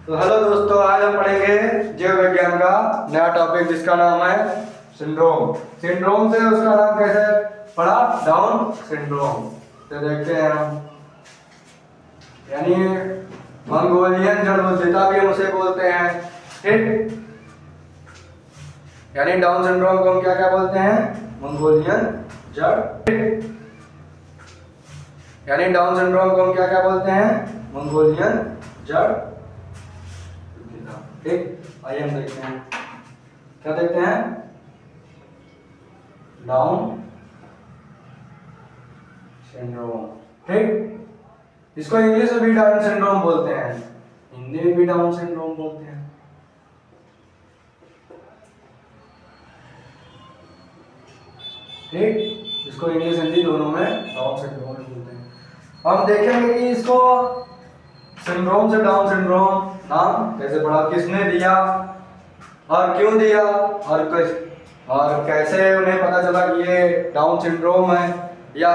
तो हेलो दोस्तों, आज हम पढ़ेंगे जीव विज्ञान का नया टॉपिक जिसका नाम है सिंड्रोम। सिंड्रोम से उसका नाम कैसे पड़ा? Down syndrome. तो देखते हैं हम, यानी मंगोलियन जड़ बद्धिता भी हम उसे बोलते हैं, ठीक। यानी डाउन सिंड्रोम को हम क्या क्या बोलते हैं? मंगोलियन जड़। यानी डाउन सिंड्रोम को हम क्या क्या बोलते हैं? मंगोलियन जड़, ठीक। आइए हम देखते हैं, क्या देखते हैं? डाउन सिंड्रोम, ठीक। इसको इंग्लिश में भी डाउन सिंड्रोम बोलते हैं, हिंदी में भी डाउन सिंड्रोम बोलते हैं, ठीक। इसको इंग्लिश हिंदी दोनों में डाउन सिंड्रोम बोलते हैं। हम देखेंगे कि इसको सिंड्रोम से डाउन सिंड्रोम नाम कैसे पड़ा, किसने दिया और क्यों दिया, और कैसे उन्हें पता चला कि ये डाउन सिंड्रोम है या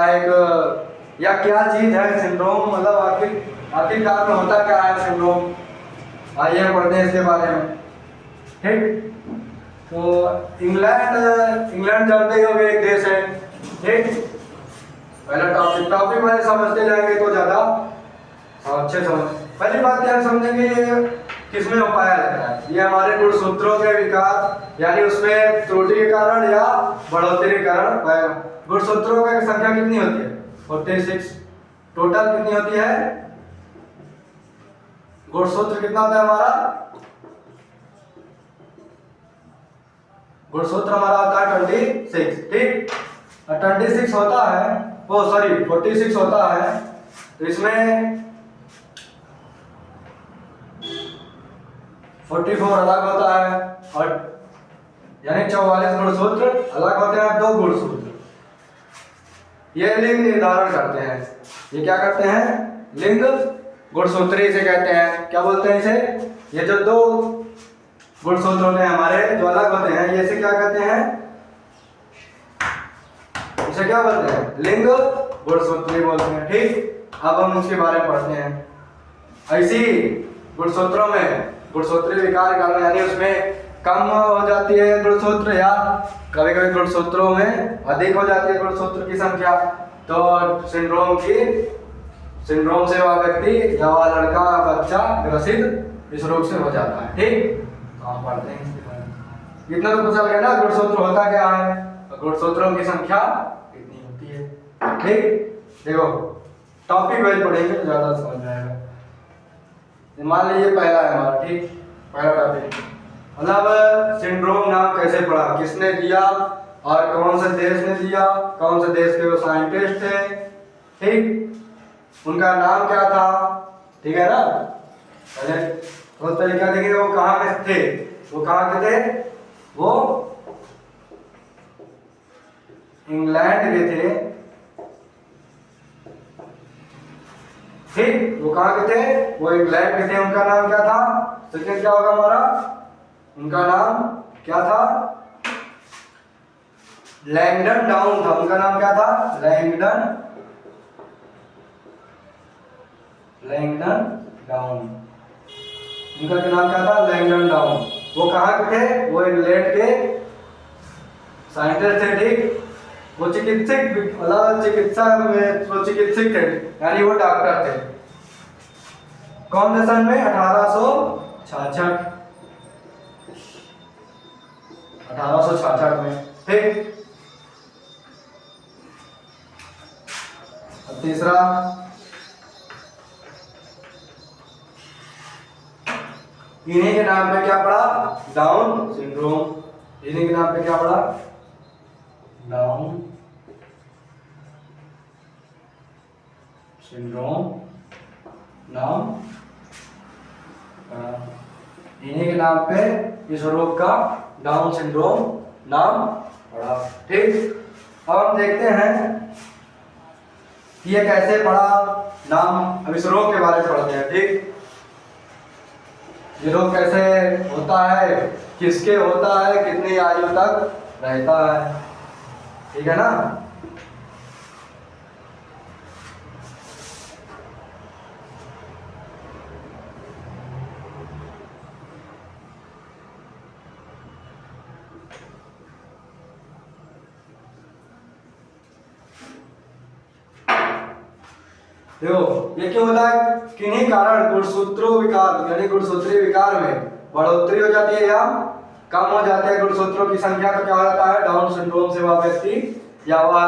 क्या चीज है सिंड्रोम, मतलब आखिरकार में होता क्या है सिंड्रोम। आइए हम पढ़ते हैं इसके बारे में, ठीक। तो इंग्लैंड जानते ही होंगे, एक देश है, ठीक। पहला टॉपिक वाले समझते जाएंगे तो ज्यादा अच्छे समझ। पहली बात क्या समझेंगे, ये किसमें हो पाया जाता है? ये हमारे गुणसूत्रों के विकास, यानी उसमें त्रुटि के कारण या बढ़ोतरी के कारण पाया। गुणसूत्रों की संख्या कितनी होती है? 46। टोटल कितनी होती है? गुणसूत्र कितना होता है हमारा? गुणसूत्र हमारा होता है 26, ठीक। 26 होता है, ओ सॉरी 46 होता है। तो इसमें 44 अलग होता है, और यानी 44 गुणसूत्र अलग होते हैं, 2 गुणसूत्र ये लिंग निर्धारण करते हैं। ये क्या करते हैं? लिंग गुणसूत्री इसे कहते हैं। क्या बोलते हैं इसे? ये जो 2 गुणसूत्र होते हैं हमारे, जो अलग होते हैं, ये इसे क्या कहते हैं? इसे क्या बोलते हैं? लिंग गुणसूत्री बोलते हैं, ठीक। अब हम उसके बारे में पढ़ते हैं। ऐसी गुणसूत्रों में गुणसूत्री विकार के कारण, यानी उसमें कम हो जाती है गुणसूत्र, या कभी कभी गुणसूत्रों में अधिक हो जाती है गुणसूत्र की संख्या, तो सिंड्रोम से वह व्यक्ति या वह लड़का बच्चा ग्रसित इस रोग से हो जाता है, ठीक। तो हम पढ़ते हैं इसके बारे में। इतना तो पूछा गया ना, गुणसूत्र होता क्या है, गुणसूत्रों की संख्या कितनी होती है, ठीक। देखो टॉपिक वाइज पढ़ेंगे तो ज्यादा समझ में आएगा। मान लीजिए पहला है हमारा, ठीक। पहला टॉपिक मतलब सिंड्रोम नाम कैसे पड़ा, किसने दिया और कौन से देश ने दिया, कौन से देश के वो साइंटिस्ट थे, ठीक। उनका नाम क्या था, ठीक है ना। पहले क्या देखेंगे, वो कहाँ के थे, वो कहाँ के थे? वो इंग्लैंड के थे, ठीक। वो कहाँ के थे? वो इंग्लैंड के थे। उनका नाम क्या था? सेकंड क्या होगा हमारा? उनका नाम क्या था? लैंगडन डाउन था। उनका नाम क्या था? Langdon down. उनका नाम क्या था? Langdon down. वो कहाँ के थे? वो इंग्लैंड के साइंटिस्ट थे, ठीक। वो चिकित्सक, मतलब चिकित्सा में वो चिकित्सक थे, यानी वो डॉक्टर थे। कौन से सन में? 1866 में, ठीक। अब तीसरा, इन्हीं के नाम पे क्या पड़ा? Down syndrome. इन्हीं के नाम पे क्या पड़ा? डाउन सिंड्रोम नाम पड़ा। इन्हीं के नाम पे इस रोग का डाउन सिंड्रोम नाम पड़ा, ठीक। अब हम देखते हैं कि ये कैसे पड़ा नाम। अब इस रोग के बारे में पढ़ते हैं, ठीक। ये रोग कैसे होता है, किसके होता है, कितनी आयु तक रहता है, ठीक है ना। देखो ये क्यों होता है, किन्हीं कारण गुणसूत्रों विकार यानी गुणसूत्रीय विकार में बढ़ोतरी हो जाती है या कम हो जाती है गुणसूत्रों की संख्या, तो क्या हो जाता है, डाउन सिंड्रोम से वह व्यक्ति या वह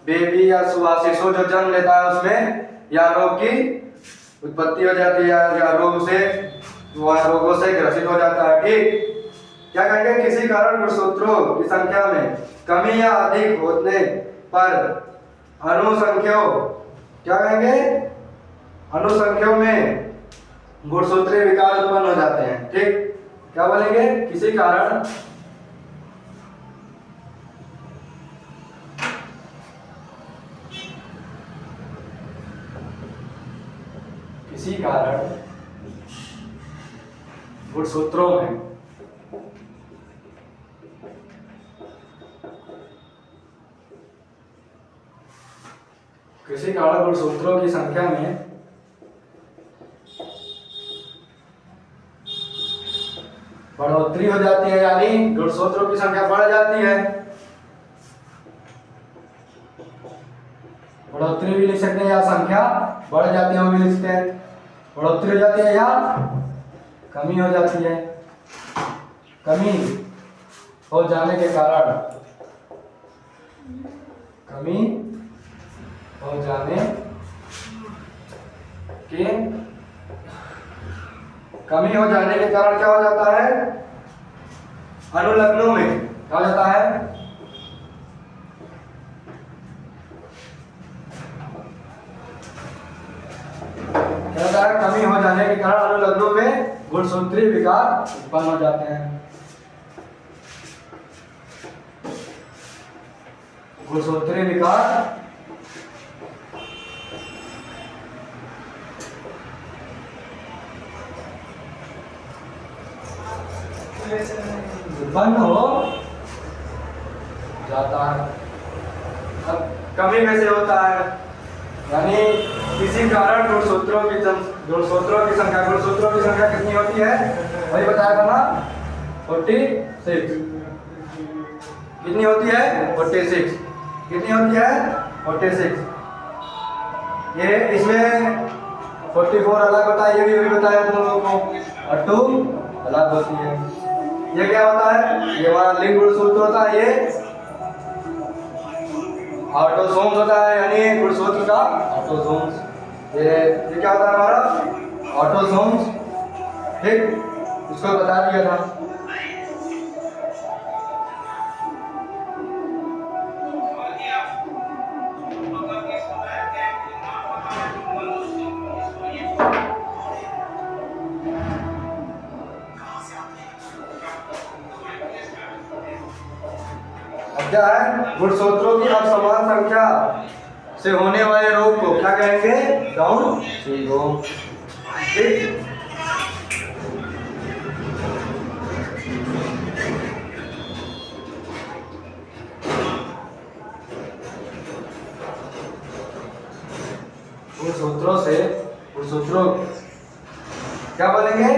बेबी या शिशु जो जन्म लेता है उसमें या रोग की उत्पत्ति हो जाती है या रोग से वह रोगों से ग्रसित हो जाता है। ठीक, क्या कहेंगे, किसी कारण गुणसूत्रों की संख्या में कमी या अधिक होने पर अनुसंख्यों, क्या कहेंगे, अनुसंख्यों में गुणसूत्रीय विकार उत्पन्न हो जाते हैं। ठीक, क्या बोलेंगे, किसी कारण गुणसूत्रों में किसी कारण गुणसूत्रों की संख्या में बढ़ोतरी हो जाती है, यानी गुणसूत्रों की संख्या बढ़ जाती है। बढ़ोतरी भी लिख सकते हैं या संख्या बढ़ जाती है वो भी लिख सकते हैं। बढ़ोतरी हो जाती है या कमी हो जाती है। कमी हो जाने के कारण, कमी हो जाने के कमी हो जाने के कारण क्या हो जाता है, अनुलग्नों में क्या हो जाता है, क्या होता है, कमी हो जाने के कारण अनुलग्नों में गुणसूत्रीय विकार उत्पन्न हो जाते हैं। गुणसूत्रीय विकार उत्पन्न हो जाता है। अब कमी कैसे होता है, यानी किसी कारण गुणसूत्रों की संख्या कितनी होती है, वही बताया था ना, 46। कितनी होती है, 46। कितनी होती है, 46। ये इसमें 44 अलग होता है, ये भी वही बताया तुम लोगों को, और 2 अलग होती है। ये क्या होता है, ये हमारा लिंग गुणसूत्र होता है, ये ऑटोसोम्स होता है, यानी गुणसूत्र का ऑटोसोम्स। ये क्या होता है हमारा ऑटोसोम्स। ठीक, इसको बता दिया था। क्या है, गुणसूत्रों की असमान संख्या से होने वाले रोग को क्या कहेंगे, डाउन सिंड्रोम। ठीक, गुणसूत्रों क्या बोलेंगे,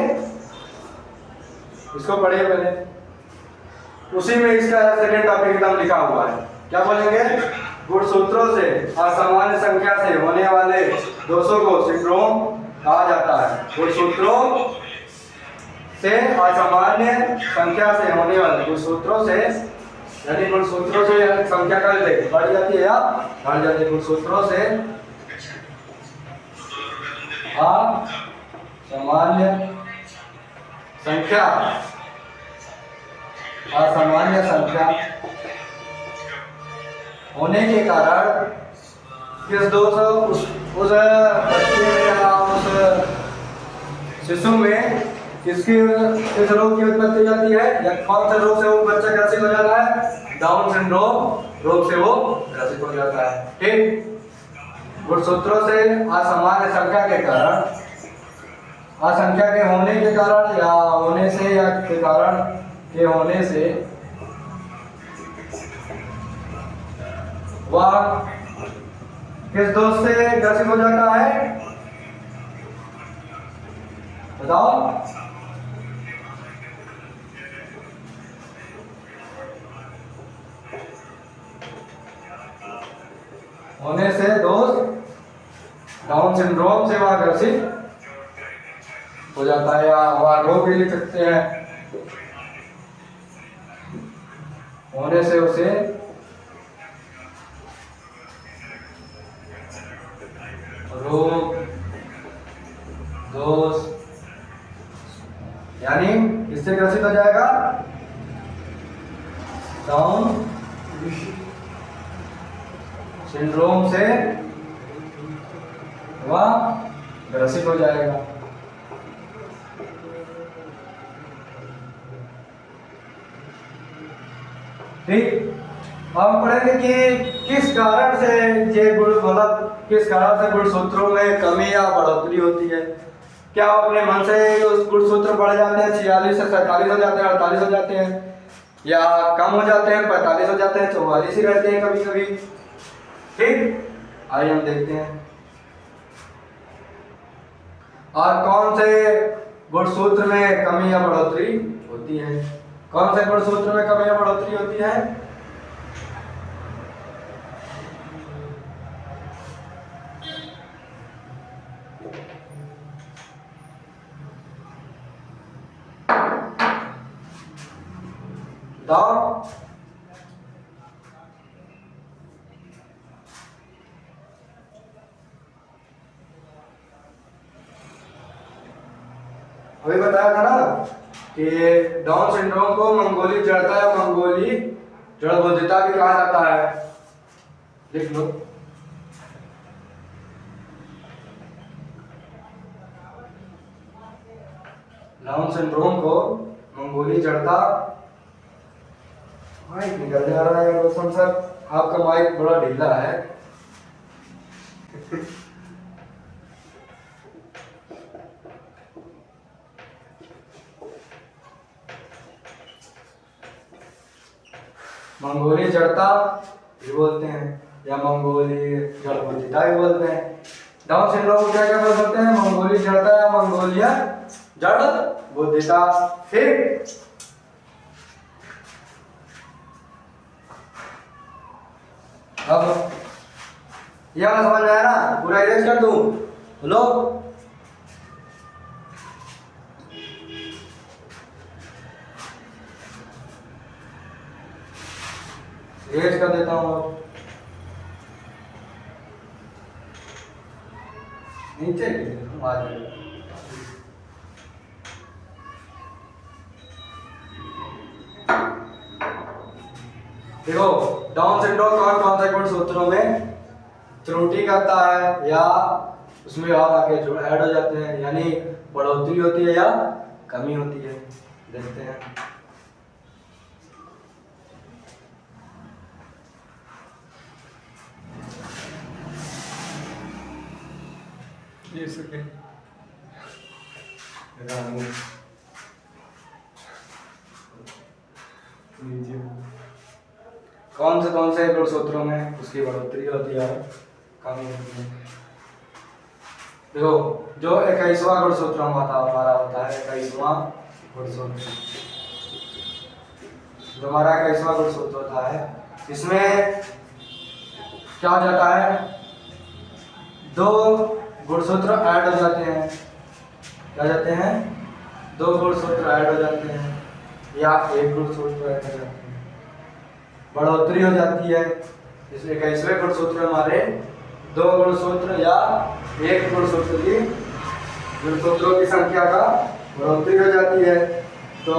इसको पढ़िए पहले, उसी में इसका सेकंड टॉपिक एकदम लिखा हुआ है। क्या बोलेंगे, गुणसूत्रों से असामान्य संख्या से होने वाले दोषों को सिंड्रोम कहा जाता है। गुणसूत्रों से असामान्य संख्या से होने वाले, गुणसूत्रों से यानी गुणसूत्रों से संख्या का बढ़ जाती है या घट जाती है, गुणसूत्रों से असामान्य संख्या होने के कारण किस दोष उस बच्चे में या उस शिशु में किसकी किस रोग की उत्पत्ति हो जाती है, या कौन से रोग से वो बच्चा ग्रसित हो जाता है, डाउन सिंड्रोम रोग से वो ग्रसित हो जाता है। ठीक, गुणसूत्रों से असामान्य संख्या के कारण, असंख्या के होने के कारण या होने से या के कारण के होने से वह किस दोष से ग्रसित हो जाता है, बताओ, होने से दोष डाउन सिंड्रोम से वहां ग्रसित हो जाता है, या वहां रोग भी लिख सकते हैं, होने से उसे रोग दोष, यानी किससे ग्रसित हो जाएगा, डाउन सिंड्रोम से वह ग्रसित हो जाएगा। ठीक, हम पढ़ेंगे कि किस कारण से ये गुण, मतलब किस कारण से गुणसूत्रों में कमी या बढ़ोतरी होती है। क्या अपने मन से उस गुणसूत्र बढ़ जाते हैं, 46 से 47 हो जाते हैं, 48 हो जाते हैं, या कम हो जाते हैं, 45 हो जाते हैं, 44 ही रहते हैं कभी कभी। ठीक, आइए हम देखते हैं। और कौन से गुणसूत्र में कमी या बढ़ोतरी होती है, कौन से गुणसूत्र में कमी या बढ़ोतरी होती है। बताओ, अभी बताया था ना कि डाउन सिंड्रोम को मंगोली जड़ता या मंगोली जड़बोधिता भी कहा जाता है। लिख लो, डाउन सिंड्रोम को मंगोली जड़ता, माइक निकल जा रहा है रोशन सर, आपका माइक बड़ा ढीला है। मंगोली जड़ता भी बोलते हैं, या मंगोली जड़बोधिता भी बोलते हैं। डाउन सिंड्रोम को क्या क्या बोल सकते हैं, मंगोली जड़ता या मंगोलिया जड़बोधिता। ठीक, अब यह समझ में आया ना, पूरा इरेज कर दूं, बोलो। इरेज कर देता हूं, नीचे देखो, डाउन सिंड्रोम कौन से गुणसूत्रों में त्रुटि करता है, या उसमें और आके जो ऐड हो जाते हैं, यानी बढ़ोतरी होती है या कमी होती है, देखते हैं। ये सेकंड कौन से गुणसूत्रों में उसकी बढ़ोतरी होती है, कमी होती है। देखो, जो 21वां गुणसूत्र हमारा होता है, 21वां गुणसूत्र, जो हमारा 21वां गुणसूत्र होता है, इसमें क्या हो जाता है, दो गुणसूत्र ऐड हो जाते हैं। क्या जाते हैं, दो गुणसूत्र ऐड हो जाते हैं, या एक गुणसूत्र ऐड हो जाते हैं, बढ़ोतरी हो जाती है। इसलिए 21वें गुणसूत्र हमारे दो गुणसूत्र या एक गुणसूत्र की गुणसूत्रों की संख्या का बढ़ोतरी हो जाती है। तो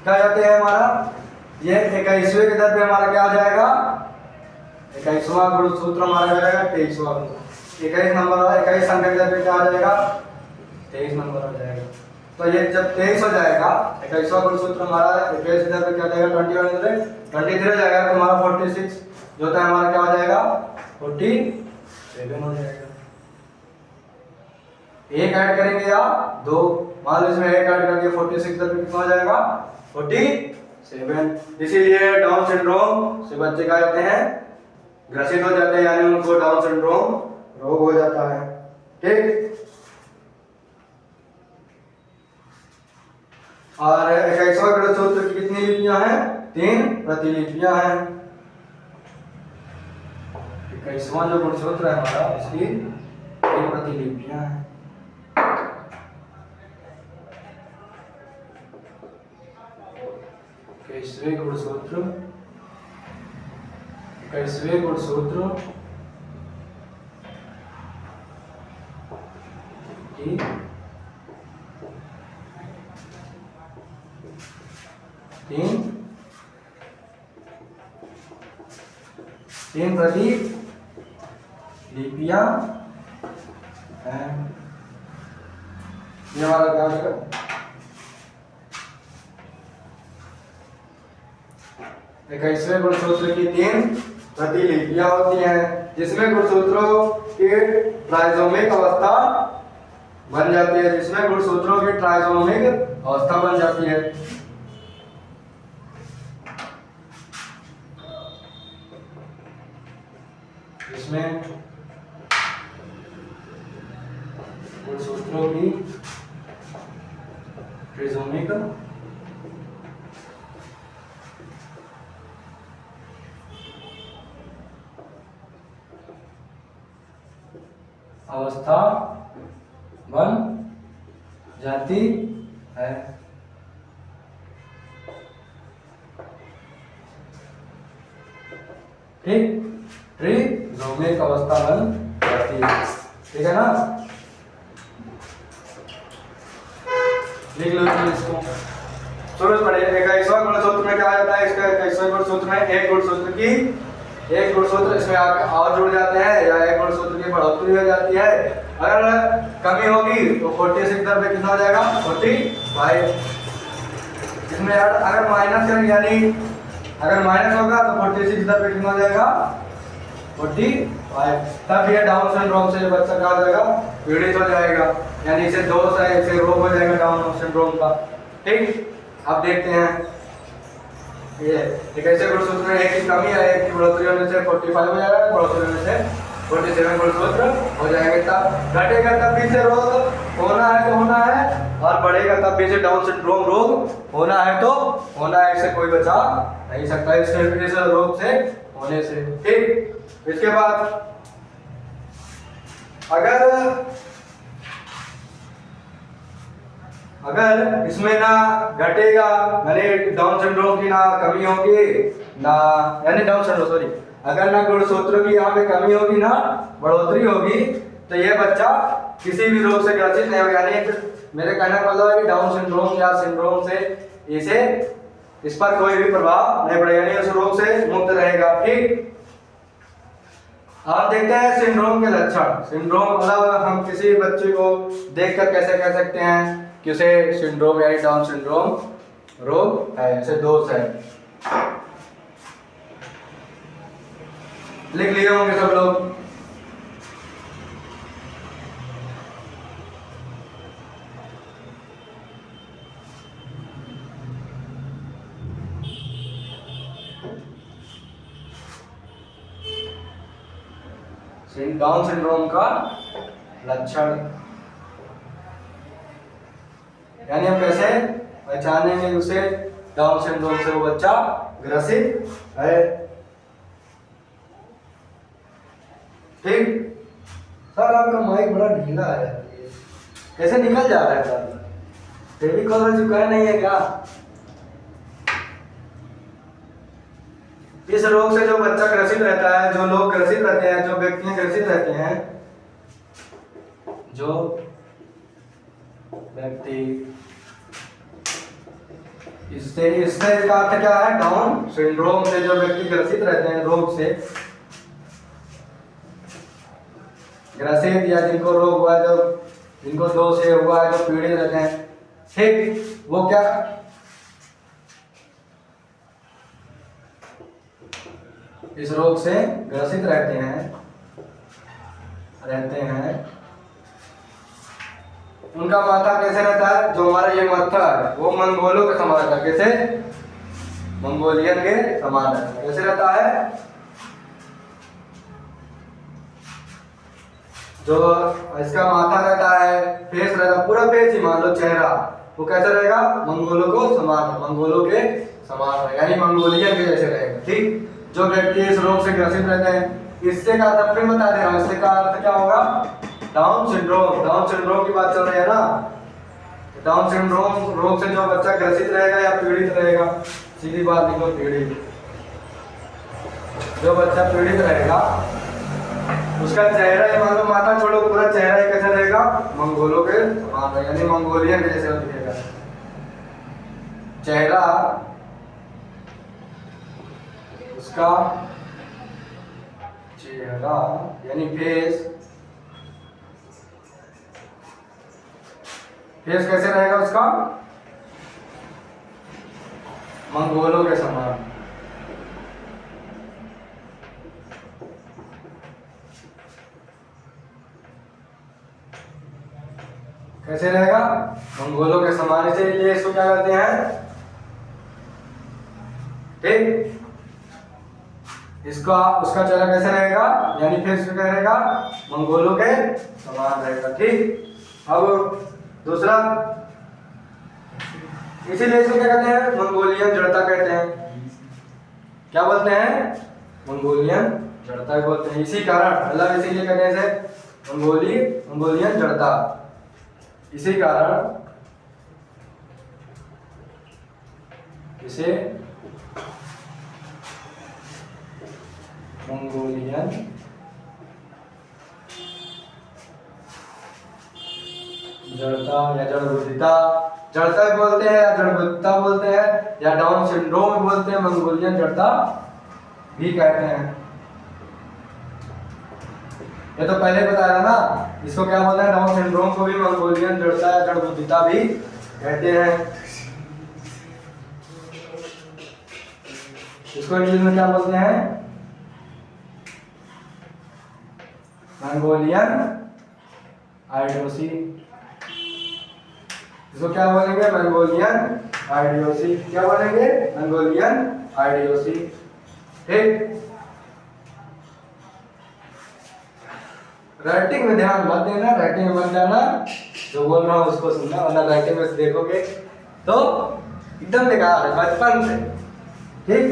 क्या जाते हैं हमारा, ये 21वें के दर पे हमारा क्या आ जाएगा, 21वां गुणसूत्र हमारा हो जाएगा 23वां। 21 नंबर, 21 संख्या के दर पे क्या आ जाएगा, 23 नंबर हो जाएगा। तो ये जब 23 हो जाएगा, 21वां गुणसूत्र हमारा 21 इधर पे क्या जाएगा, 23 हो जाएगा, तो हमारा 46 जो होता है हमारा क्या हो जाएगा, 47 हो जाएगा। एक ऐड करेंगे या दो, मान लो इसमें एक ऐड करके 46 इधर पे कितना हो जाएगा, 47। इसीलिए डाउन सिंड्रोम से बच्चे क्या कहते हैं, ग्रसित हो जाते हैं, यानी उनको डाउन सिंड्रोम रोग हो जाता है। ठीक, और 21वां गुणसूत्र की कितनी लिपियां हैं, 3 प्रतिलिपियां हैं। 21वां जो गुणसूत्र है हमारा, उसकी 3 प्रतिलिपियां हैं। इक्कीसवें गुणसूत्र की 3 प्रतिलिपियां हैं। ये हमारा क्या होगा? 21वें गुणसूत्र की 3 प्रतिलिपियां होती हैं, जिसमें गुणसूत्रों की ट्राइसोमिक अवस्था बन जाती है, जिसमें गुणसूत्रों की ट्राइसोमिक अवस्था बन जाती है। ठीक, ट्राइसोमिक अवस्था बन जाती है। ठीक है ना? लिख लो इसको। सूरज पढ़े 21वां गुणसूत्र में क्या आता है? इसका 21वें गुणसूत्र में एक गुणसूत्र इसमें और जुड़ जाते हैं, या एक गुणसूत्र की बढ़ोतरी हो जाती है। अगर कमी होगी तो 46 दर पे कितना हो जाएगा? 45। इसमें अगर माइनस करेंगे, यानी अगर माइनस होगा तो 46 दर पे कितना हो जाएगा? 45। तब ये डाउन सिंड्रोम से बच्चा क्या हो जाएगा? पीड़ित हो जाएगा, यानी इसे दोष है, इसे रोग हो जाएगा डाउन सिंड्रोम का। ठीक, अब देखते हैं ये ऐसे गुणसूत्र में एक की कमी है, एक की बढ़ोतरी होने से 45 हो जाएगा, बढ़ोतरी होने से 47 गुणसूत्र हो जाएंगे। तब घटेगा तब भी से रोग होना है तो होना है, और बढ़ेगा तब भी से डाउन सिंड्रोम रोग होना है तो होना है। इससे कोई बचा नहीं सकता इस रोग से होने से। ठीक, इसके बाद अगर इसमें ना घटेगा, यानी डाउन सिंड्रोम की ना कमी होगी ना, यानी डाउन सिंड्रोम सॉरी, अगर ना गुणसूत्र की यहाँ पे कमी होगी ना बढ़ोतरी होगी, तो ये बच्चा किसी भी रोग से ग्रसित नहीं होगा। यानी मेरे कहने का मतलब है कि डाउन सिंड्रोम या सिंड्रोम से इस पर कोई भी प्रभाव नहीं पड़ेगा, यानी उस रोग से मुक्त रहेगा। ठीक, आप देखते हैं सिंड्रोम के लक्षण। सिंड्रोम मतलब हम किसी बच्चे को देखकर कैसे कह सकते हैं कि उसे सिंड्रोम यानी डाउन सिंड्रोम रोग है, इसे दोष है। लिख लिए होंगे सब लोग। डाउन सिंड्रोम का लक्षण, यानी हम कैसे पहचानेंगे उसे डाउन सिंड्रोम से वो बच्चा ग्रसित है। ठीक, सर आपका माइक बड़ा ढीला है, कैसे निकल जा रहा है सर? फिर भी खोल चुका है, नहीं है क्या? इस रोग से जो बच्चा ग्रसित रहता है, जो लोग ग्रसित रहते हैं, जो व्यक्ति ग्रसित रहते हैं, जो व्यक्ति इससे का अर्थ क्या है? डाउन सिंड्रोम से जो व्यक्ति ग्रसित रहते हैं, रोग से ग्रसित या जिनको रोग हुआ है, जो जिनको दोष से हुआ है, जो पीड़ित रहते हैं, ठीक, वो क्या इस रोग से ग्रसित रहते हैं उनका माथा कैसे रहता है? जो हमारा ये माथा है वो मंगोलों के समान रहता है। कैसे? मंगोलियन के समान रहता है। कैसे रहता है? जो इसका माथा रहता है, फेस रहता है, पूरा फेस ही मान लो चेहरा, वो कैसे रहेगा? मंगोलों को समान, मंगोलों के समान रहेगा, यानी मंगोलियन के जैसे रहेगा। ठीक, जो व्यक्ति इस रोग से ग्रसित रहते हैं, इससे का अर्थ फिर बता दे रहा हूँ, इससे का अर्थ क्या होगा, डाउन सिंड्रोम। डाउन सिंड्रोम की बात चल रही है ना, डाउन सिंड्रोम रोग से जो बच्चा ग्रसित रहेगा या पीड़ित रहेगा, सीधी बात लिखो पीड़ित, जो बच्चा पीड़ित रहेगा उसका चेहरा, ये मान लो माथा छोड़ो, पूरा चेहरा कैसा रहेगा, मंगोलों के समान, यानी मंगोलियन के जैसे दिखेगा चेहरा उसका, चेहरा यानी फेस, फेस कैसे रहेगा उसका, मंगोलों के समान। कैसे रहेगा, मंगोलों के समान। इसीलिए इसको क्या कहते हैं, ठीक, इसका उसका चेहरा कैसे रहेगा, यानी फेस क्या रहेगा, मंगोलों के समान रहेगा, ठीक। अब दूसरा, इसीलिए इसको क्या कहते हैं, मंगोलियन जड़ता कहते हैं। क्या बोलते हैं, मंगोलियन जड़ता बोलते हैं। इसी कारण, मतलब इसीलिए कहते हैं इसे मंगोलियन जड़ता। इसी कारण इसे मंगोलियन जड़ता या जड़बुद्धिता, जड़ता बोलते हैं या जड़बुद्धिता बोलते हैं या डाउन सिंड्रोम बोलते हैं, मंगोलियन जड़ता भी कहते हैं। ये तो पहले बताया ना, इसको क्या बोलते हैं, डाउन सिंड्रोम को भी मंगोलियन जड़ता या जड़बुद्धिता भी कहते हैं। इसको इंग्लिश में क्या बोलते हैं, मंगोलियन आइडियोसी। इसको क्या बोलेंगे, मंगोलियन आइडियोसी। क्या बोलेंगे, मंगोलियन आइडियोसी, ठीक। राइटिंग में ध्यान मत देना, राइटिंग में मत जाना, जो बोल रहा हूँ उसको सुनना, वरना राइटिंग में देखोगे तो एकदम बेकार है बचपन से, ठीक।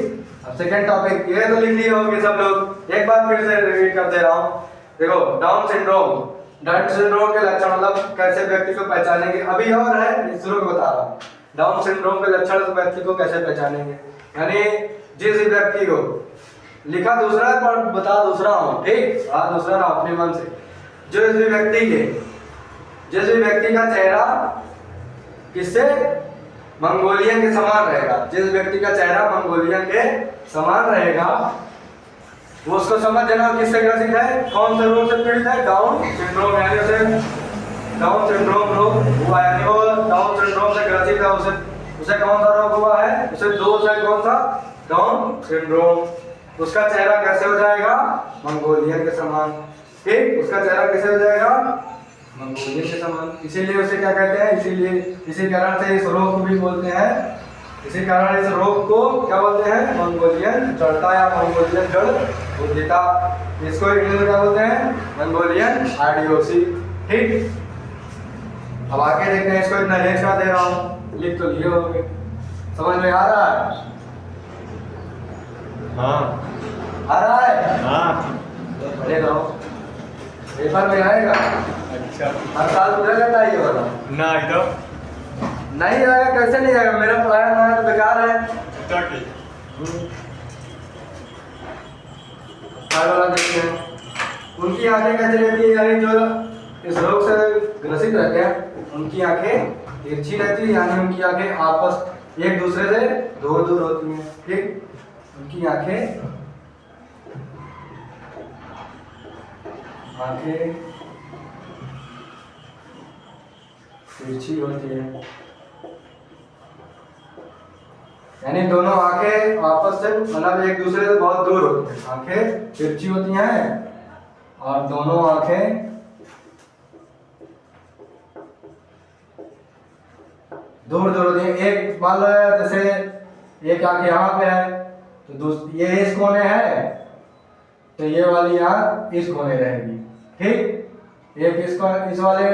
अब सेकंड टॉपिक ये तो लिख लिए होंगे सब लोग, एक बार फिर से रिपीट कर दे रहा हूँ। देखो, डाउन सिंड्रोम के लक्षण, मतलब कैसे व्यक्ति को पहचानेंगे, अभी और है, शुरू में बता रहा हूँ। डाउन सिंड्रोम के लक्षण व्यक्ति को कैसे पहचानेंगे, यानी जिस व्यक्ति को, लिखा दूसरा है पर बता दूसरा हूँ, ठीक, दूसरा ना अपने मन से, जिस भी व्यक्ति का चेहरा किससे, मंगोलियन के समान रहेगा, जिस व्यक्ति का चेहरा मंगोलियन के समान रहेगा, वो उसको समझ देना किससे ग्रसित है, कौन से रोग से पीड़ित है, डाउन सिंड्रोम, यानी उसे डाउन सिंड्रोम रोग हुआ, यानी वो डाउन सिंड्रोम से ग्रसित है, उसे कौन सा रोग हुआ है, उसे दोष है कौन सा, डाउन सिंड्रोम। उसका चेहरा कैसे हो जाएगा, मंगोलियन के समान, ठीक, उसका चेहरा कैसे हो जाएगा, मंगोलियन के समान। इसीलिए उसे क्या कहते हैं, इसीलिए इसी कारण से इस रोग को भी बोलते हैं, इसी कारण इस रोग को क्या बोलते हैं, मंगोलियन जड़ता या मंगोलियन जड़बुद्धिता। इसको इंग्लिश में क्या बोलते हैं, मंगोलियन आइडियोसी, ठीक। अब आगे देखते हैं, इसको इतना रेंज का दे रहा हूँ, लिख तो लिए होंगे, समझ में आ रहा है, हाँ आ रहा है, हाँ, पढ़े रहो, पेपर में आएगा। अच्छा, हर साल पूरा करता है ये वाला, ना इधर नहीं आएगा, कैसे नहीं आएगा, मेरा पढ़ाया ना है तो बेकार है। ठीक, हर वाला देखते हैं, उनकी आंखें कैसे रहती है, यानी जो इस रोग से ग्रसित रहते हैं उनकी आंखें तिरछी रहती है, यानी उनकी आंखें आपस एक दूसरे से दूर दूर होती हैं, ठीक। उनकी आंखें तिरछी होती है, यानी दोनों आंखें आपस से, मतलब एक दूसरे से बहुत दूर होती हैं, आंखें तिरछी होती हैं और दोनों आंखें दूर दूर होती हैं। एक मान लो जैसे एक आंख यहाँ पे है तो ये इस कोने है, तो ये वाली आंख इस कोने रहेगी, ठीक। एक इस वाले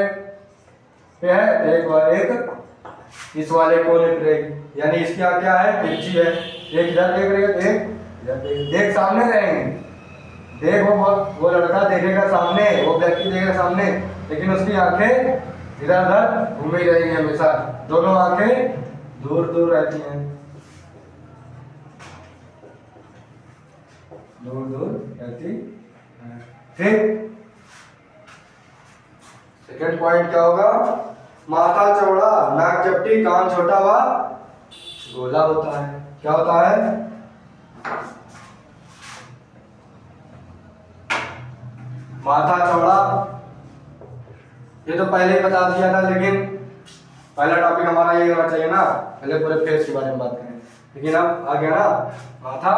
पे है तो एक इस वाले कोने पे रहेगी, यानी इसकी क्या है, तिरछी है, एक इधर देख रही है, एक इधर देख सामने रहेंगे, देख वो लड़का देखेगा सामने, वो व्यक्ति देखेगा सामने, लेकिन उसकी आंखें इधर उधर घूमी रहेंगी हमेशा, दोनों आंखें दूर दूर रहती हैं, दूर दूर रहती हैं। ठीक, सेकंड पॉइंट क्या होगा? माथा चौड़ा, नाक चपटी, कान छोटा व गोला होता है। क्या होता है? माथा चौड़ा, ये तो पहले ही बता दिया था, लेकिन पहला टॉपिक हमारा ये होना चाहिए ना, पहले पूरे फेस के बारे में बात करें, लेकिन अब आ गया ना, माथा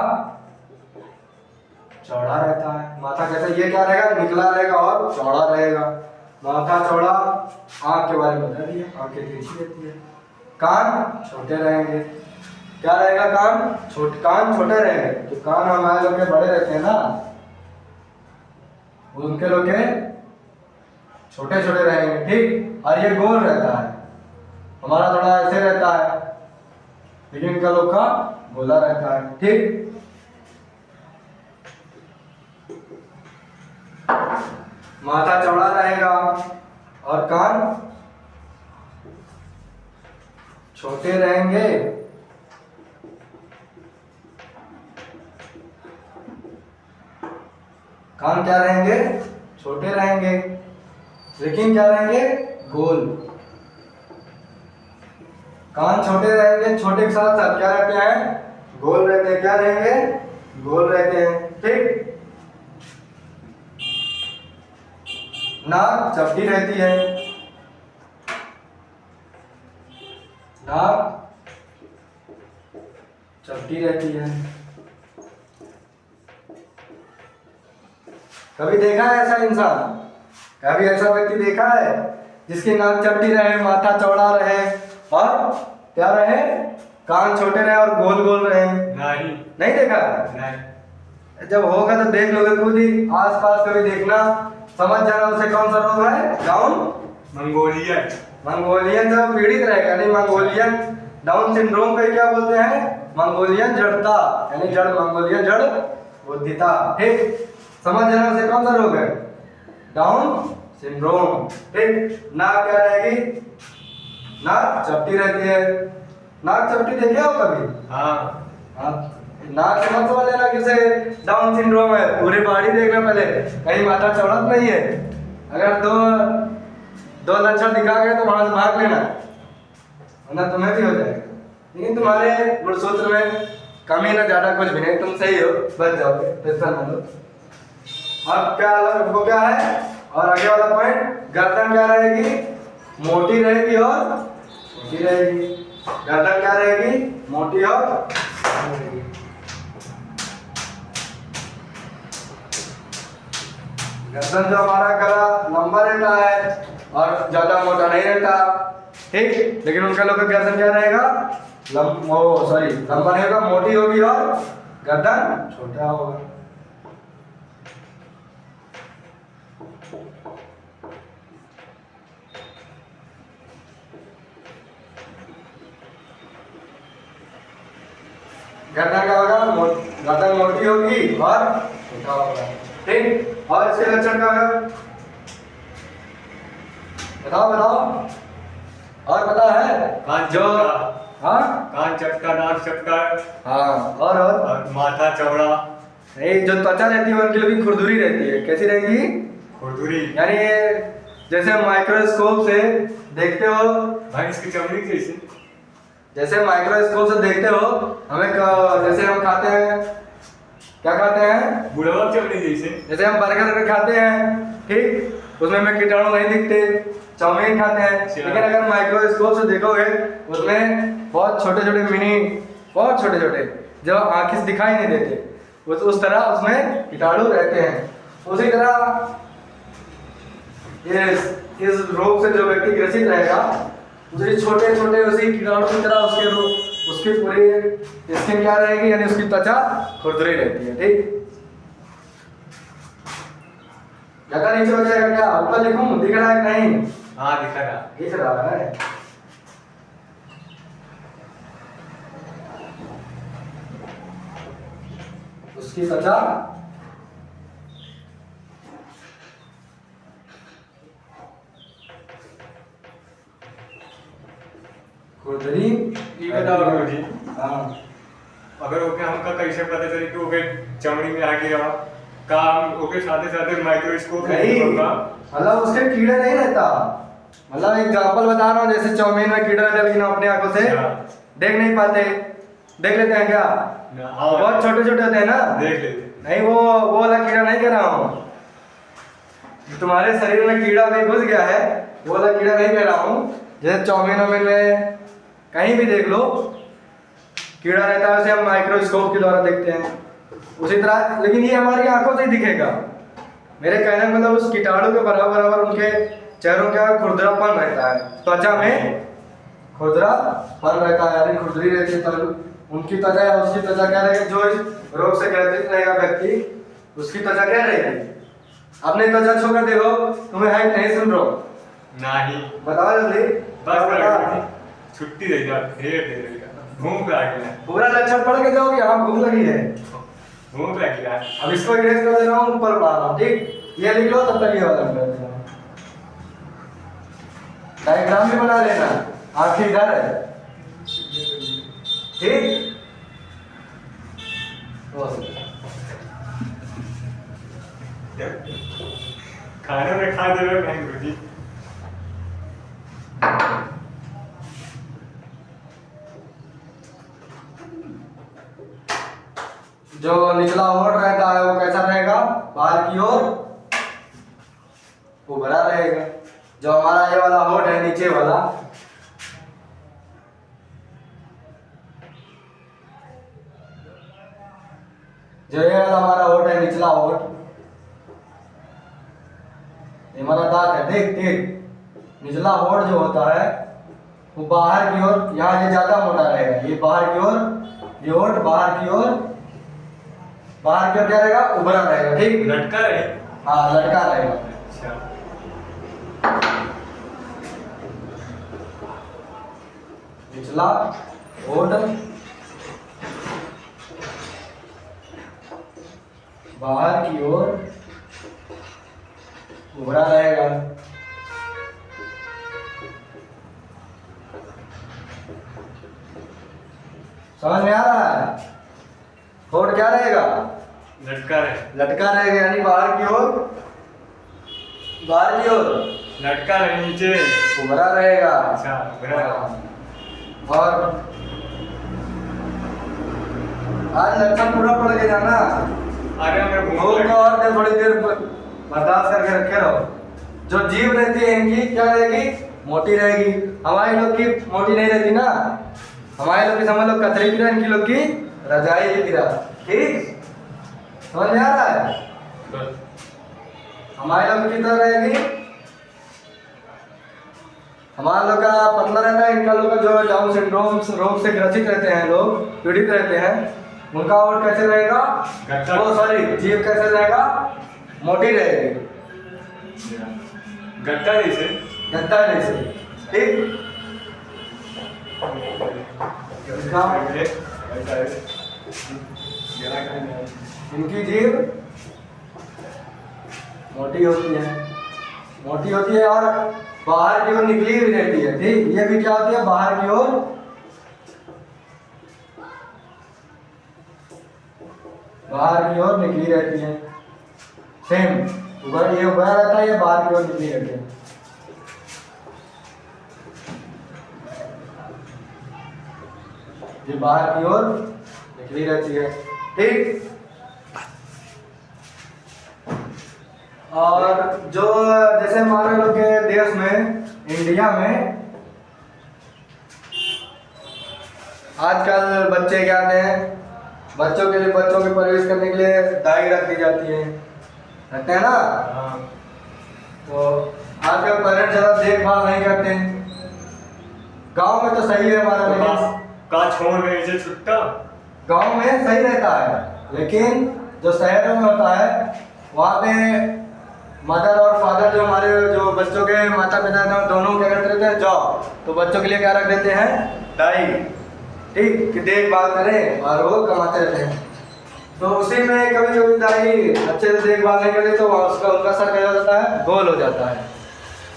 चौड़ा रहता है। माथा कैसे, ये क्या रहेगा? निकला रहेगा और चौड़ा रहेगा। माथा चौड़ा, आंख के बारे में बता दिया, आंखें तिरछी रहती है। कान छोटे रहेंगे, क्या रहेगा? कान छोटे रहेंगे, तो कान हमारे लोग के बड़े रहते हैं ना, उनके लोग के छोटे छोटे रहेंगे। ठीक, और ये गोल रहता है, हमारा थोड़ा ऐसे रहता है, लेकिन इनका लोग का गोला रहता है। ठीक, माथा चौड़ा रहेगा और कान छोटे रहेंगे। कान क्या रहेंगे? छोटे रहेंगे, लेकिन क्या रहेंगे? गोल। कान छोटे रहेंगे, छोटे के साथ साथ क्या रहते हैं? गोल रहते हैं। क्या रहेंगे? गोल रहते हैं। ठीक, नाक चपटी रहती है, नाक चपटी रहती है। कभी देखा है ऐसा इंसान? कभी ऐसा व्यक्ति देखा है जिसकी नाक चपटी रहे, माथा चौड़ा रहे और क्या रहे? कान छोटे रहे और गोल गोल रहे? नहीं। नहीं देखा? नहीं। जब होगा तो देख लोगे खुद ही, आस पास कभी देखना, समझ जाना उसे कौन सा रोग है। Down Mongolian. मंगोलियन जब पीड़ित रहेगा, यानी मंगोलियन डाउन सिंड्रोम को क्या बोलते हैं? मंगोलियन जड़ता, यानी जड़, मंगोलियन जड़ बुद्धिता। ठीक, समझ जाना उसे कौन सा रोग है? Down syndrome. ठीक, नाक क्या रहेगी? नाक चपटी रहती है। नाक चपटी देखे हो कभी? हाँ। नाक से मत समझ लेना किसे डाउन सिंड्रोम है, पूरी बॉडी देखना पहले, कहीं माथा चौड़ा तो नहीं है। अगर दो लक्षण दिखा गए तो वहां से भाग लेना, वरना तुम्हें भी हो जाएगा। लेकिन तुम्हारे गुणसूत्र में कमी ना ज्यादा कुछ भी नहीं, तुम सही हो, बच जाओगे, टेंशन मत लो। अब क्या अलग वो क्या है? और आगे वाला पॉइंट, गर्दन क्या रहेगी? मोटी रहेगी और छोटी रहेगी। गर्दन क्या रहेगी? मोटी और छोटी रहेगी। गर्दन जो हमारा गला लंबा रहता है और ज्यादा मोटा नहीं रहता। ठीक, लेकिन उनका लोग का गर्दन क्या रहेगा? लंबा नहीं होगा, मोटी होगी और गर्दन छोटा होगा। गर्दन क्या होगा? गर्दन मोटी होगी और छोटा होगा। ठीक, और इसके लक्षण क्या है? बताओ। और पता है? कान जो चपटा। हाँ कान चपटा, नाक चपटा हाँ, और माथा चौड़ा। नहीं, जो त्वचा रहती है उनके लिए भी खुरदुरी रहती है। कैसी रहेगी? खुरदुरी। यानी जैसे माइक्रोस्कोप से देखते हो, भैंस की चमड़ी जैसे। जैसे माइक्रोस्कोप से देखते हो, हमें जैसे हम खाते हैं, क्या खाते हैं? बुढ़वा चमड़ी जैसे। जैसे हम बर्गर खाते हैं, ठीक, उसमें हमें कीटाणु नहीं दिखते, चाउमीन खाते हैं, लेकिन अगर माइक्रोस्कोप से देखोगे उसमें बहुत छोटे छोटे बहुत छोटे छोटे जो आंखें से दिखाई नहीं देते, उस तरह उसमें कीटाणु रहते हैं। उसी तरह इस रोग से जो व्यक्ति ग्रसित रहेगा, उसे छोटे छोटे उसी कीटाणु की तरह उसकी पूरी स्किन क्या रहेगी, यानी उसकी त्वचा खुरदुरी रहती है। ठीक, ज्यादा नीचे हो जाएगा क्या? ऊपर लिखूं? दिख रहा है नहीं? हाँ, दिखा रहा। दिख रहा है। उसकी त्वचा खुरदरी ये बताओ गुरुजी, हाँ अगर ओके हमका कैसे पता चले कि ओके चमड़ी में आ गया काम ओके साथे साथे माइक्रोस्कोप नहीं मतलब उसके कीड़े नहीं रहता, मतलब एग्जांपल बता रहा हूँ, जैसे चाउमीन में कीड़ा रहता है लेकिन हम अपने आंखों से देख नहीं पाते, देख लेते हैं क्या? हाँ बहुत छोटे छोटे होते हैं ना, देख लेते। नहीं वो वाला कीड़ा नहीं कह रहा हूँ, तुम्हारे शरीर में कीड़ा भी घुस गया है वो वाला कीड़ा नहीं कह रहा हूँ। जैसे चाउमीन वाउमीन में कहीं भी देख लो कीड़ा रहता है, उसे हम माइक्रोस्कोप के द्वारा देखते हैं उसी तरह, लेकिन ये हमारी आंखों से ही दिखेगा। मेरे कहने का मतलब उस कीटाणु के बराबर बराबर उनके चेहरों का खुरदरापन रहता है, त्वचा में खुरदरापन रहता है, यानी खुरदरी रहती है, तो उनकी त्वचा या उसकी त्वचा क्या रहेगी, जो इस रोग से ग्रसित रहेगा व्यक्ति उसकी त्वचा क्या रहेगी? अपने त्वचा छूकर देखो, तुम्हें है नहीं सुन रहा नहीं बताओ जल्दी, बस बता छुट्टी दे जा, ढेर दे देगा, भूख लगी है, पूरा लक्षण पढ़ के जाओगे, हाँ भूख लगी है। भूख लगी है। अब इसको इरेज कर दे रहा हूँ, ऊपर बढ़ा रहा हूँ, ठीक, ये लिख लो, तब तक ये वाला कर देना, डायग्राम भी बना लेना, आंखें इधर है, ठीक। खाने में खा दे रहे हैं गुरुजी। जो निचला होठ रहता है वो कैसा रहेगा? बाहर की ओर उभरा रहेगा। जो हमारा ये वाला होठ है नीचे वाला, जो ये वाला हमारा होठ है निचला होठ, ये हमारा दांत है, देख देख, निचला होठ जो होता है वो बाहर की ओर, यहाँ ये ज्यादा मोटा रहेगा, ये बाहर की ओर, ये होठ बाहर की ओर, बाहर की ओर क्या रहेगा? उभरा रहेगा, ठीक, लटका रहे। हाँ लटका रहेगा। अच्छा निचला होठ बाहर की ओर उभरा रहेगा। समझ में आ रहा है? होठ क्या रहेगा? लटका रहे, लटका रहेगा, यानी बाहर की ओर, बाहर की ओर लटका रहे, नीचे उभरा रहेगा। अच्छा उभरा। हाँ। और आज लक्षण पूरा पढ़ के जाना, अरे हमें भूख भूख लगी। और दे थोड़ी देर बर्दाश्त करके रखे रहो। जो जीभ रहती है इनकी क्या रहेगी? मोटी रहेगी। हमारे लोग की मोटी नहीं रहती ना, हमारे लोग की समझ लो कतरी की तरह, इनकी लोग की रजाई की तरह, ठीक, समझ में आ रहा है? हमारे लोग की तरह रहेगी, हमारा लोग का पतला रहता है, इनका लोग का जो डाउन सिंड्रोम रोग से ग्रसित रहते हैं, लोग पीड़ित रहते हैं, उनका और कैसे रहेगा? वो सॉरी जीभ कैसे रहेगा? मोटी रहेगी, गट्टा जैसे। गद्दा जैसे, ठीक। इनकी जीभ मोटी होती है, मोटी होती है और बाहर की ओर निकली हुई रहती है, ठीक। ये भी क्या होती है? बाहर की ओर, बाहर की ओर निकली रहती है, सेम ऊपर ये ऊपर रहता है, ये बाहर की ओर निकली रहती है। ये बाहर की ओर निकली रहती है, ठीक। और जो जैसे हमारे लोग के देश में, इंडिया में आजकल बच्चे क्या हैं, बच्चों के लिए, बच्चों के परवरिश करने के लिए दाई रख दी जाती है, रखते हैं ना। हाँ। तो आजकल पेरेंट्स ज़्यादा देखभाल नहीं करते हैं। गांव में तो सही है हमारा, लेकिन का छोड़ गए इसे छुट्टा। गांव में सही रहता है, लेकिन जो शहरों में होता है वहाँ पे मदर और फादर, जो हमारे जो बच्चों के माता पिता हैं, दोनों क्या करते रहते हैं? जॉब, तो बच्चों के लिए क्या रख देते हैं? दाई, ठीक, कि देखभाल करें, और वो कमाते रहते हैं। तो उसी में कभी कभी दाई अच्छे से देखभाल नहीं करती तो उसका उनका सर क्या हो जाता है? गोल हो जाता है,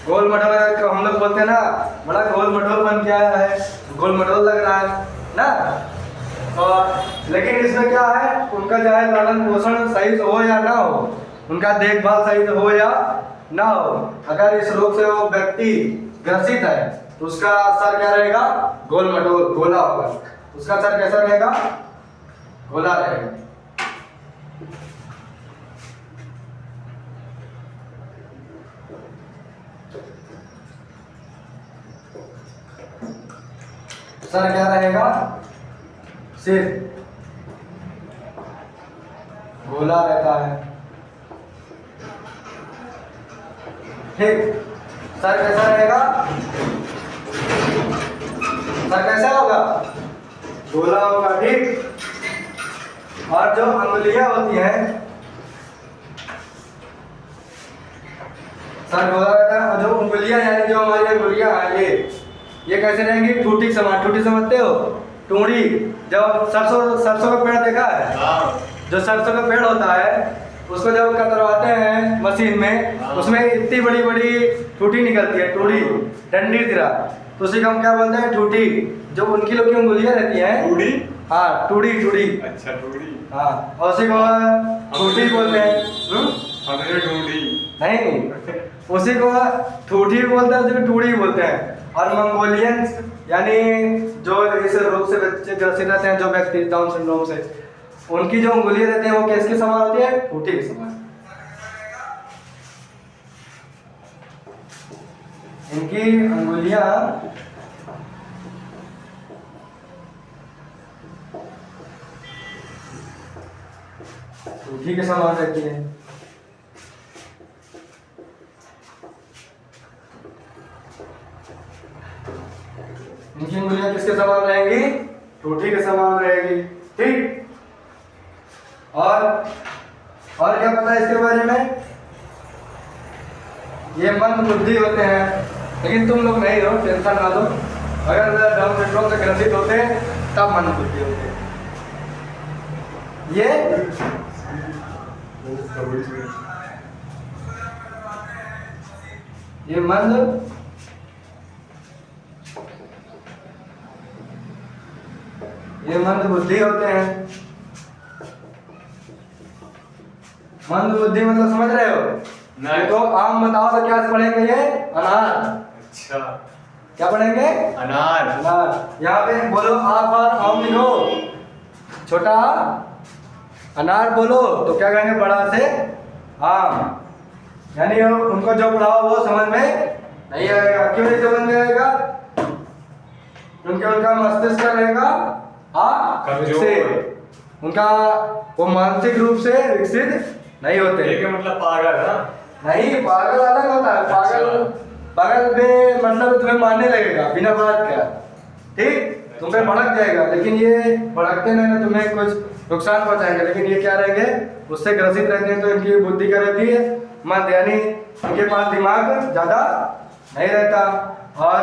गोल मटोल को हम लोग बोलते हैं ना, बड़ा गोल मटोल बन के आया है, गोल मटोल लग रहा है ना। और लेकिन इसमें क्या है, उनका जो है लालन पोषण सही से हो या ना हो, उनका देखभाल सही से हो या ना हो, अगर इस रोग से वो व्यक्ति ग्रसित है तो उसका असर क्या रहेगा, गोल मटोल गोला होगा। उसका असर कैसा रहेगा, गोला रहेगा। सर क्या रहेगा, सिर्फ गोला रहता है। ठीक, सर कैसा रहेगा, सर कैसा होगा, गोला होगा। ठीक, और जो अंगुलियां होती हैं, सर गोला रहता है, और जो उंगलियां यानी जो हमारी अंगुलियां हैं ये कैसे रहेंगी, टूटी समान। टूटी समझते हो, टूड़ी। जब सरसों का पेड़ देखा है, जो सरसों का पेड़ होता है उसको जब कतरवाते हैं मशीन में, उसमें इतनी बड़ी बड़ी टूटी निकलती है, टूड़ी डंडी तरह, तो उसी को हम क्या बोलते हैं, टूटी। जो उनकी लोग की उंगलियां रहती हैं, टूड़ी, हाँ टूड़ी टूड़ी, अच्छा टूड़ी, हाँ, और उसी को टूटी बोलते हैं। हमें टूड़ी नहीं, उसी को ठूठी भी बोलते हैं, उसी को टूड़ी बोलते हैं। और मंगोलियंस यानी जो इस रोग से बच्चे ग्रसित रहते हैं, जो व्यक्ति डाउन सिंड्रोम से, उनकी जो उंगलियां रहती हैं वो किसके समान होती है, ठूठी के समान। इनकी अंगुलियां ठूठी के समान रहती है। इनकी उंगलियां किसके समान रहेंगी, ठूठी के समान रहेगी। ठीक, और क्या पता है इसके बारे में, ये मंद बुद्धि होते हैं, लेकिन तुम लोग नहीं हो, टेंशन ना लो। अगर डाउन सिंड्रोम से ग्रसित होते तब मंद बुद्धि होते। ये मंद बुद्धि होते हैं। मंद बुद्धि मतलब समझ रहे हो, नहीं तो आम बताओ तो क्या पढ़ेंगे, ये अनार। अच्छा, क्या पढ़ेंगे, अनार। अनार। यहाँ पे बोलो आ पर आम लिखो, छोटा अनार बोलो तो क्या कहेंगे, बड़ा से आम। यानी उनको जो पढ़ाओ वो समझ में नहीं आएगा। क्यों नहीं समझ में आएगा, क्योंकि उनका मस्तिष्क क्या रहेगा, कमजोर, उनका वो मानसिक रूप से विकसित नहीं होते। ये मतलब पागल है, नहीं, पागल अलग होता है। पागल पे मतलब तुम्हें मारने लगेगा बिना बात का, ठीक, तुम पे भड़क जाएगा, लेकिन ये भड़कते नहीं ना, तुम्हें कुछ नुकसान पहुंचाएंगे। लेकिन ये क्या रहेंगे, उससे ग्रसित रहते हैं, तो इनकी बुद्धि क्या रहती है, मंद, यानी इनके पास दिमाग ज्यादा नहीं रहता, और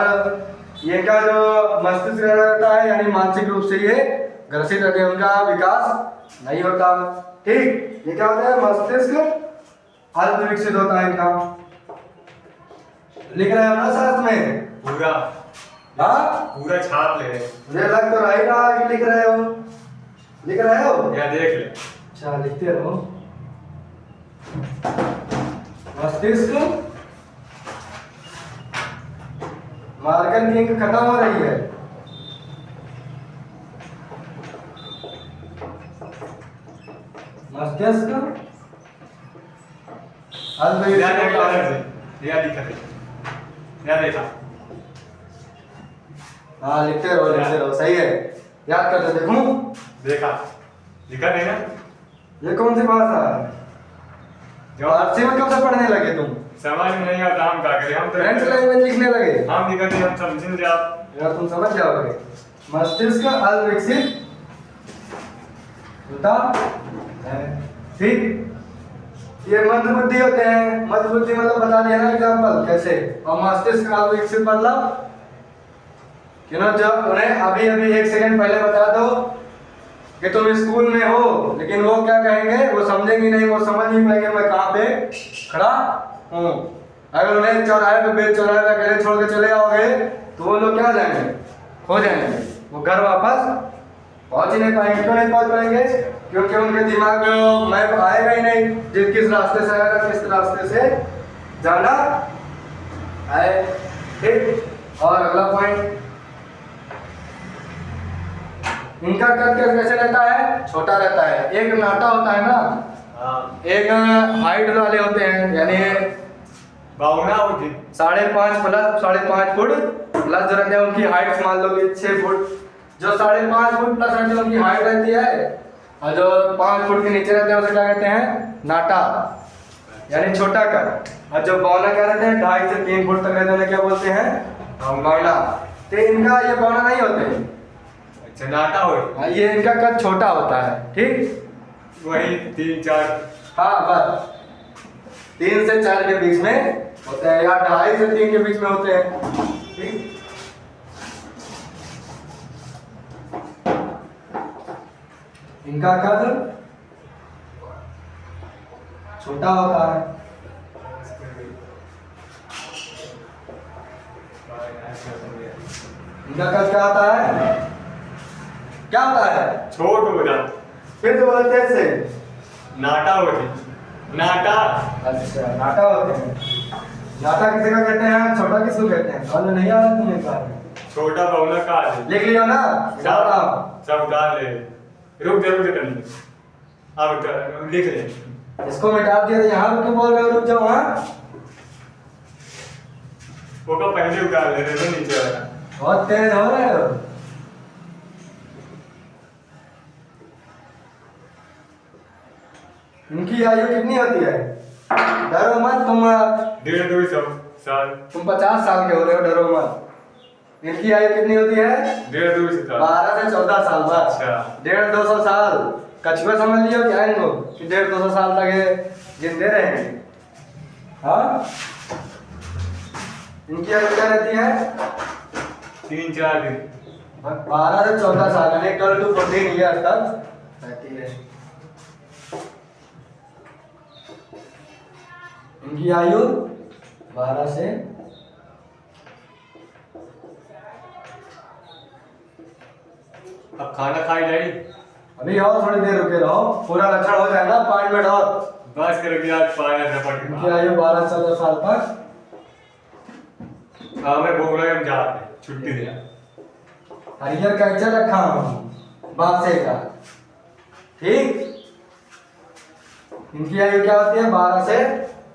ये का जो मस्तिष्क रहता है, यानी मानसिक रूप से ये ग्रसित रहते हैं, उनका विकास नहीं होता। ठीक, ये क्या होता है, मस्तिष्क अल्प विकसित होता है इनका। लिख रहे हो ना साथ में पूरा, हाँ पूरा छाप ले, मुझे लग तो रहा ही रहा कि लिख रहे हो, लिख रहे हो, या देख ले। अच्छा लिखते रहो। मस्तिष्क, मार्कर की इंक खत्म हो रही है। मस्तिष्क या देखा, हाँ लिखते रहो, सही है, याद करते। देखूं, देखा, लिखा नहीं ना, ये कौन सी भाषा है, फारसी में कब से पढ़ने लगे तुम, समझ में नहीं आता, हम क्या करें, हम तो फ्रेंच लैंग्वेज लिखने लगे, हम लिखते हम समझेंगे आप, यार तुम समझ जाओगे। मस्तिष्क अल्प विकसित होता है। ठीक, ये मंद बुद्धि होते हैं। मंद बुद्धि मतलब बता दिया ना एग्जाम्पल कैसे, और मस्तिष्क अल्प विकसित मतलब कि ना, जब उन्हें अभी अभी 1 सेकंड पहले बता दो कि तुम स्कूल में हो, लेकिन वो क्या कहेंगे, वो समझेंगे नहीं, वो समझ नहीं पाएंगे मैं कहाँ पे खड़ा हूँ। अगर उन्हें चौराहे पे बेच चौराहे पे अकेले छोड़ के चले आओगे तो वो लोग क्या हो जाएंगे, खो जाएंगे, वो घर वापस पहुंच ही नहीं पाएंगे। क्यों नहीं पहुंच पाएंगे? क्योंकि उनके दिमाग में वो मैप आएगा ही नहीं जिस किस रास्ते से आएगा, किस रास्ते से जाना है। ठीक। और अगला पॉइंट, इनका कद कैसे रहता है? छोटा रहता है। एक नाटा होता है ना, एक हाइट वाले होते हैं, यानी बावना होती 5.5 प्लस 5.5 फुट प्लस जो रहते हैं उनकी हाइट मान लो कि 6 फुट। जो 5.5 फुट प्लस रहती है उनकी हाइट रहती है, और जो 5 फुट के नीचे रहते हैं उसे क्या कहते हैं? नाटा, यानी छोटा कद। और जो बौना क्या रहते हैं? 2.5 से 3 फुट तक रहते हैं, उन्हें क्या बोलते हैं? बौना। तो इनका ये बौना नहीं होते, अच्छा नाटा हो, ये इनका कद छोटा होता है। ठीक, वही 3-4, हाँ बस 3 से 4 के बीच में होते हैं, या 2.5 से 3 के बीच में होते हैं। ठीक, इनका कद छोटा होता है। इनका कद क्या होता है? क्या होता है? छोट हो जाता, फिर तो बोलते हैं से नाटा होती, नाटा। अच्छा, नाटा होते हैं। नाटा किसे का कहते हैं? छोटा किसको कहते हैं? समझ में नहीं आ रहा तुम्हें क्या है? छोटा बौना का है। लिख लियो ना, सब उतार ले, रुक जरूर से करनी, अब लिख ले। इसको मिटा दिया तो यहाँ पे क्यों बोल रहे हो? रुक जाओ। हाँ, वो का पहले उतार ले रहे थे नीचे वाला। बहुत तेज हो रहे हो। इनकी आयु कितनी होती है? डरो मत तुम, 150 साल। तुम 50 साल के हो रहे हो, डरो मत। इनकी आयु कितनी होती है? 150 साल। 12 से 14 साल बस। अच्छा। 150-200 साल कछुआ समझ लियो क्या इनको कि 150-200 साल तक ये जिंदे रहेंगे। हाँ, इनकी आयु क्या रहती है? 3-4 दिन। 12 से 14 साल, यानी 12 to 14 ईयर तक रहती है इनकी आयु। 12 से अब खाना खाई जाए, अभी और थोड़ी देर रुके रहो, पूरा लक्षण हो जाएगा 5 मिनट और। बस कर गया पाया झपट इनकी आयु 12 से 14 साल तक। मैं बोल रहा हम जाते हैं, छुट्टी दिया। हरियर कैचा रखा हूँ बासे का। ठीक, इनकी आयु क्या होती है? 12 से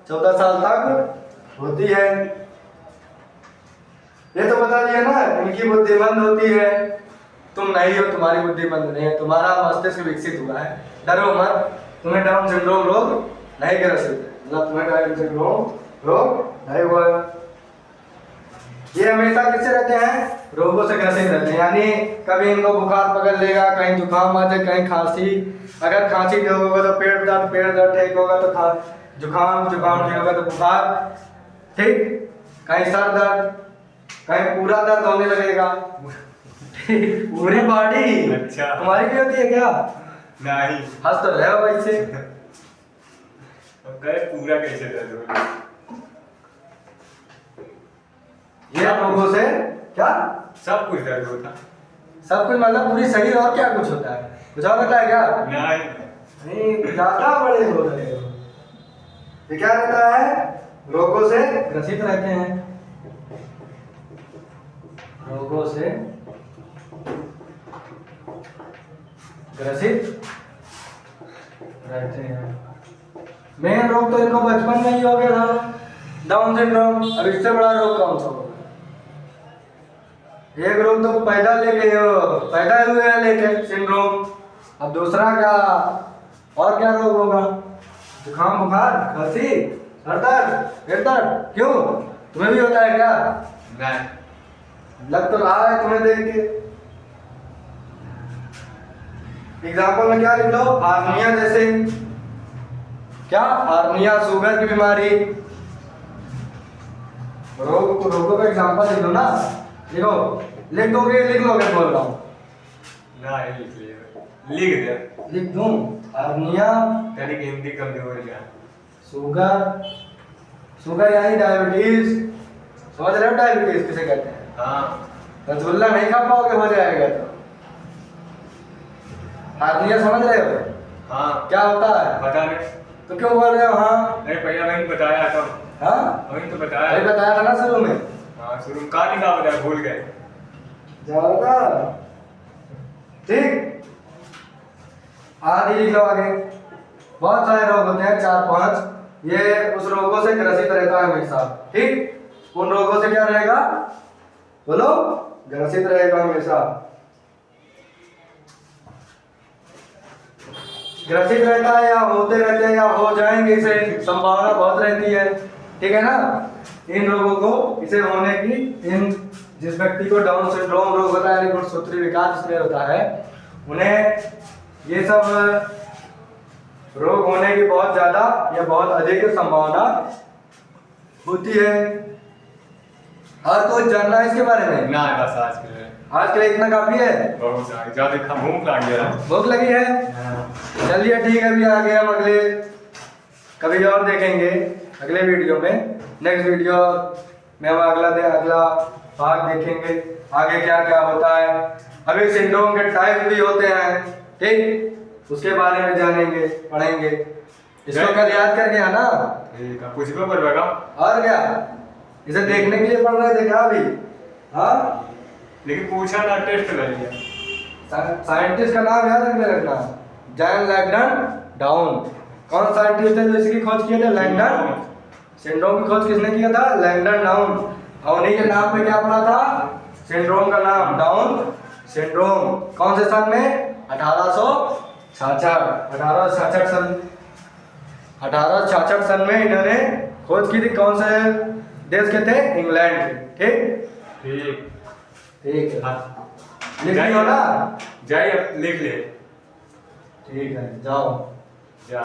14 साल तक होती है। ये तो बता दिया ना, इनकी बुद्धिमंद होती है। तुम नहीं हो, तुम्हारी बुद्धिमंद नहीं है, तुम्हारा मस्तिष्क विकसित हुआ है। डरो मत, तुम्हें डाउन सिंड्रोम रोग नहीं ग्रसित है, मतलब तुम्हें डाउन सिंड्रोम रोग नहीं हुआ है। ये हमेशा किससे रहते हैं? रोगों से ग्रसित रहते हैं, यानी कभी इनको बुखार पकड़ लेगा, कहीं जुकाम आ जाए, कहीं खांसी। अगर खांसी ठीक होगा तो पेट दर्द ठीक होगा तो जुकाम ठीक होगा तो बुखार। ठीक, कहीं सर दर्द, कहीं पूरा दर्द होने लगेगा। पूरी बॉडी। अच्छा, तुम्हारी भी होती है क्या? नहीं, हंस तो रहे हो वैसे। अब कहे पूरा कैसे दर्द हो? ये रोगों से क्या? सब कुछ दर्द होता। सब कुछ मतलब पूरी शरीर, और क्या कुछ होता है? कुछ और होता है क्या? नहीं, ज्यादा बड़े हो रहे हो। ये क्या रहता है? रोगों से ग्रसित रहते हैं, रोगों से ग्रसित रहते हैं। मेन रोग तो इनको बचपन में ही हो गया था, डाउन सिंड्रोम। अब इससे बड़ा रोग कौन सा होगा? एक रोग तो पैदा हुए हैं लेके सिंड्रोम, अब दूसरा क्या? और क्या रोग होगा? जुकाम, बुखार, खांसी, सर दर्द, पेट दर्द। क्यों, तुम्हें भी होता है क्या? नहीं, लग तो रहा है तुम्हें देख के। एग्जाम्पल में क्या लिख लो? हार्निया जैसे। क्या? हार्निया, शुगर की बीमारी। रोगों का एग्जाम्पल लिख लो ना। लिखो, लिख दोगे? लिख लोगे? बोल रहा हूँ। नहीं लिख लिया, लिख दे। लिख दूं? हार्निया, तेरी हिंदी कमजोर है। शुगर, शुगर यानी डायबिटीज। समझ रहे हो डायबिटीज किसे कहते हैं? हाँ रसगुल्ला नहीं खा पाओगे, हो जाएगा तो। हार्निया समझ रहे हो? हाँ क्या होता है? पता नहीं। तो क्यों बोल रहे हो हाँ? नहीं भैया वही बताया था। हाँ वही तो वही बताया। बताया था ना शुरू में। हाँ शुरू में कहा नहीं कहा बताया, भूल गए। जाओगा ठीक। आदि लिख लो आगे। बहुत सारे रोग होते हैं, 4-5। ये उस रोगों से ग्रसित रहता है हमेशा। ठीक, उन रोगों से क्या रहेगा बोलो? ग्रसित रहेगा हमेशा। ग्रसित रहता है या होते रहते हैं या हो जाएंगे, इसे संभावना बहुत रहती है। ठीक है ना? इन रोगों को, इसे होने की, इन जिस व्यक्ति को डाउन सिंड्रोम रोग होता है यानी गुणसूत्री विकार जिसमें होता है, उन्हें ये सब रोग होने की बहुत ज्यादा या बहुत अधिक संभावना होती है। और कुछ जानना है इसके बारे में? ना बस आज के लिए आज के लिए इतना काफी है। बहुत सारी ज्यादा भूख लग गया। भूख लगी है? चलिए ठीक है, अभी आगे हम अगले कभी और देखेंगे अगले वीडियो में। नेक्स्ट वीडियो में हम अगला भाग देखेंगे, आगे क्या क्या होता है। अभी सिंड्रोम के टाइप भी होते हैं, ठीक, उसके बारे में जानेंगे, पढ़ेंगे। इसको कल याद करके आना। ठीक है, कुछ भी करवाएगा। और क्या, इसे देखने के लिए पढ़ रहे थे क्या अभी? हाँ, लेकिन पूछा ना, टेस्ट कर लिया। साइंटिस्ट का नाम याद रखना, जॉन लैंगडन डाउन। कौन साइंटिस्ट है जो इसकी खोज किए थे? लैंगडन। सिंड्रोम की खोज किसने किया था? Langdon down. और उन्हीं के नाम पे क्या पड़ा था? सिंड्रोम का नाम डाउन सिंड्रोम। कौन से सन में? 1866 सन में इन्होंने खोज की थी। कौन से देश के थे? इंग्लैंड के। ठीक ठीक ठीक है, हाँ। लिख लियो ना? जाइए लिख ले। ठीक है, जाओ। जा